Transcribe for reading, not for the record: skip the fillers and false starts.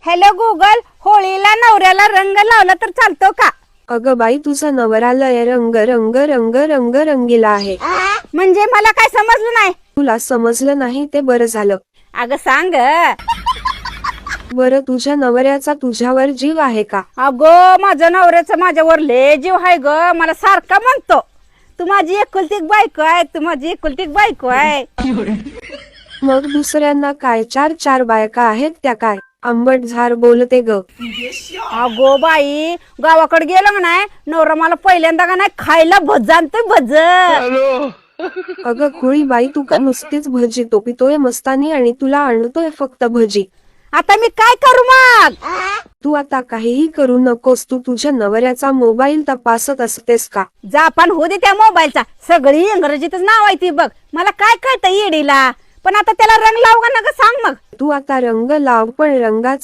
Hello Google, होळीला नवऱ्याला रंग लावला तर चालतो का? अगं बाई, तुझा नवरा लय रंग रंग रंग रंग रंगीला आहे. म्हणजे मला काय समजलं नाही. तुला समजलं नाही ते बरं झालं. अगं सांग. बरं, तुझ्या नवऱ्याचा तुझ्यावर जीव आहे का? अगो माझ्या नवऱ्याचा माझ्यावर लय जीव आहे ग. मला सारखा म्हणतो, तू माझी एकुलती एक बायको आहे, तू माझी एकुलती एक बायको आहे. मग दुसऱ्यांना काय 4-4 बायका आहेत त्या काय? आंबट झार बोलते ग. अगो बाई, गावाकडे गेलो नाही, नवरा मला पहिल्यांदा का नाही खायला भज आणतोय भज. अगं खुळी बाई, तू का नुसतीच भजी पितोय मस्तानी आणि तुला आणतोय फक्त भजी. आता मी काय करू मग? तू आता काहीही करू नकोस. तू तुझ्या नवऱ्याचा मोबाईल तपासत असतेस का? जापान होऊ दे त्या मोबाईलचा, सगळी इंग्रजीतच नाव आहे ती बघ. मला काय कळतं येडीला. पण आता त्याला रंग लावू का नका सांग मग. तू आता रंग लाव, पण रंगाचा